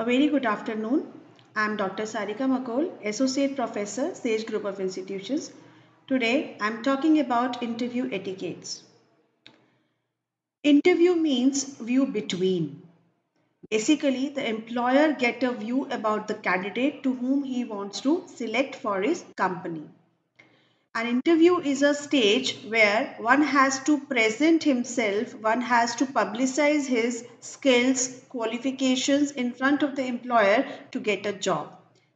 A very good afternoon. I'm Dr. Sarika Makol, Associate Professor, Sage Group of Institutions. Today, I'm talking about interview etiquettes. Interview means view between. Basically, the employer get a view about the candidate to whom he wants to select for his company. An interview is a stage where one has to present himself, one has to publicize his skills, qualifications in front of the employer to get a job.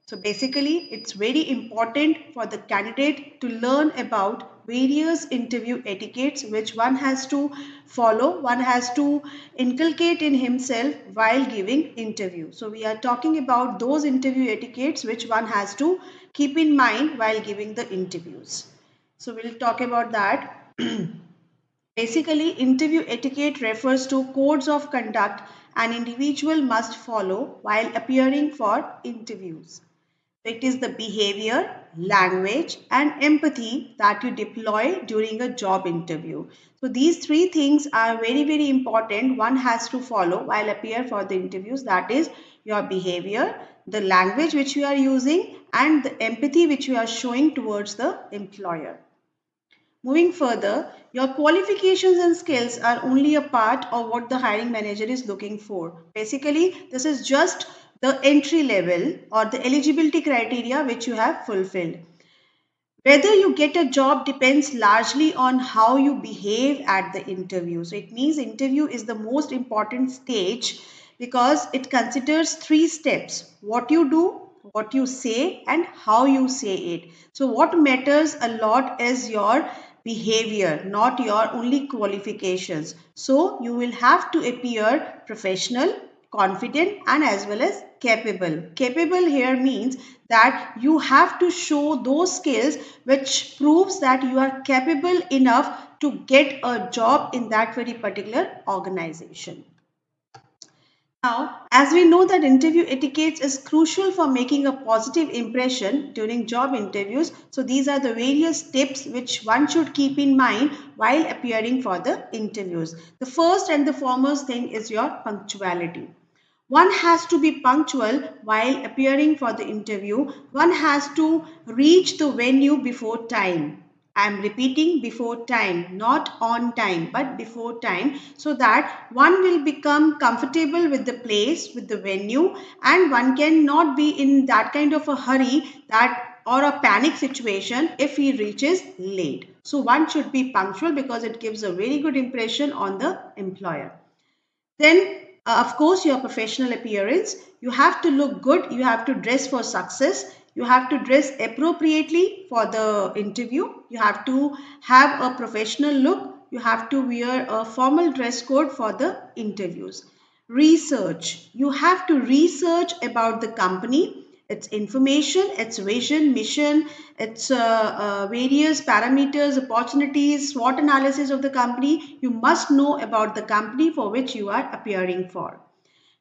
So basically, it's very important for the candidate to learn about various interview etiquettes which one has to follow, one has to inculcate in himself while giving interview. So we are talking about those interview etiquettes which one has to keep in mind while giving the interviews. So we'll talk about that. Basically, interview etiquette refers to codes of conduct an individual must follow while appearing for interviews. It is the behavior, language, and empathy that you deploy during a job interview. So these three things are very important. One has to follow while appear for the interviews. That is your behavior, the language which you are using, and the empathy which you are showing towards the employer. Moving further, your qualifications and skills are only a part of what the hiring manager is looking for. Basically, this is just the entry level or the eligibility criteria which you have fulfilled. Whether you get a job depends largely on how you behave at the interview. So it means interview is the most important stage because it considers three steps: what you do, what you say, and how you say it. So what matters a lot is your behavior, not your only qualifications. So you will have to appear professional, confident, and as well as capable. Capable here means that you have to show those skills which proves that you are capable enough to get a job in that very particular organization. Now, as we know that interview etiquette is crucial for making a positive impression during job interviews, so these are the various tips which one should keep in mind while appearing for the interviews. The first and the foremost thing is your punctuality. One has to be punctual while appearing for the interview. One has to reach the venue before time. I am repeating, before time, not on time, but before time, so that one will become comfortable with the place, with the venue, and one cannot be in that kind of a hurry that or a panic situation if he reaches late. So one should be punctual because it gives a very good impression on the employer. Then, of course, your professional appearance. You have to look good. You have to dress for success. You have to dress appropriately for the interview. You have to have a professional look. You have to wear a formal dress code for the interviews. Research. You have to research about the company, its information, its vision, mission, its various parameters, opportunities, SWOT analysis of the company. You must know about the company for which you are appearing for.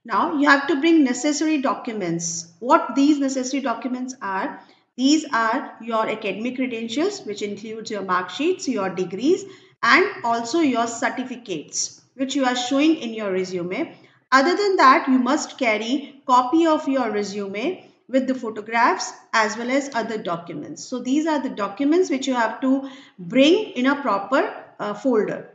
Now you have to bring necessary documents. What these necessary documents are? These are your academic credentials, which includes your mark sheets, your degrees, and also your certificates, which you are showing in your resume. Other than that, you must carry copy of your resume with the photographs as well as other documents. So these are the documents which you have to bring in a proper folder.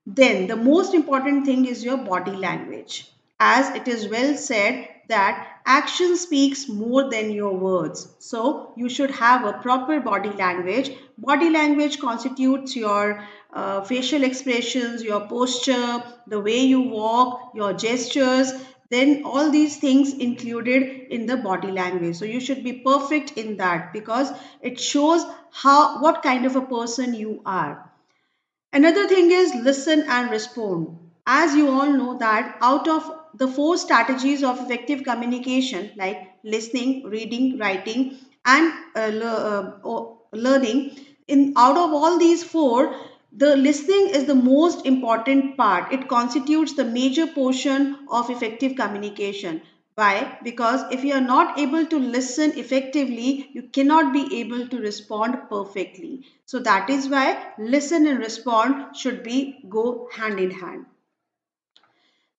Then the most important thing is your body language. As it is well said that action speaks more than your words. So you should have a proper body language. Body language constitutes your facial expressions, your posture, the way you walk, your gestures, then all these things included in the body language. So you should be perfect in that because it shows how what kind of a person you are. Another thing is listen and respond. As you all know that out of the four strategies of effective communication like listening, reading, writing and learning, in out of all these four, the listening is the most important part. It constitutes the major portion of effective communication. Why? Because if you are not able to listen effectively, you cannot be able to respond perfectly. So that is why listen and respond should be go hand in hand.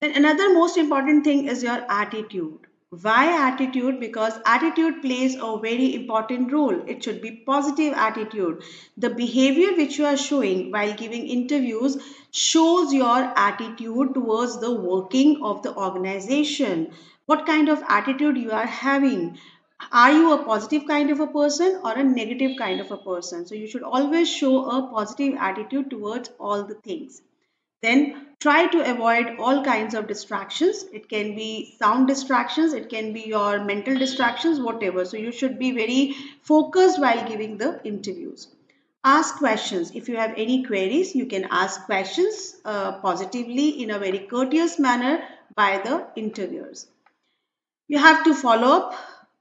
Then another most important thing is your attitude. Why attitude? Because attitude plays a very important role. It should be positive attitude. The behavior which you are showing while giving interviews shows your attitude towards the working of the organization. What kind of attitude you are having? Are you a positive kind of a person or a negative kind of a person? So you should always show a positive attitude towards all the things. Then try to avoid all kinds of distractions. It can be sound distractions, it can be your mental distractions, whatever. So you should be very focused while giving the interviews. Ask questions. If you have any queries, you can ask questions positively in a very courteous manner by the interviewers. You have to follow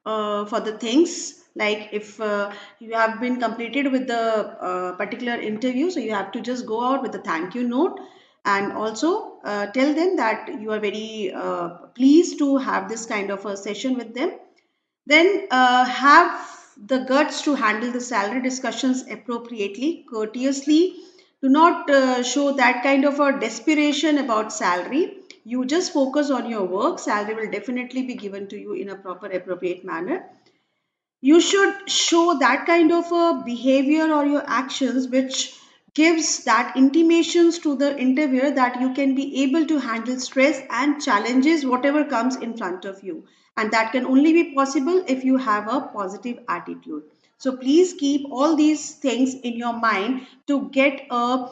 up for the things, like if you have been completed with the particular interview, so you have to just go out with a thank you note, and also tell them that you are very pleased to have this kind of a session with them. Then have the guts to handle the salary discussions appropriately, courteously. Do not show that kind of a desperation about salary. You just focus on your work. Salary will definitely be given to you in a proper, appropriate manner. You should show that kind of a behavior or your actions which gives that intimations to the interviewer that you can be able to handle stress and challenges whatever comes in front of you, and that can only be possible if you have a positive attitude. So please keep all these things in your mind to get a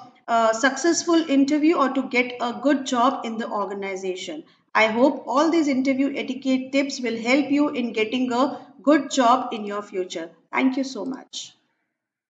successful interview or to get a good job in the organization. I hope all these interview etiquette tips will help you in getting a good job in your future. Thank you so much.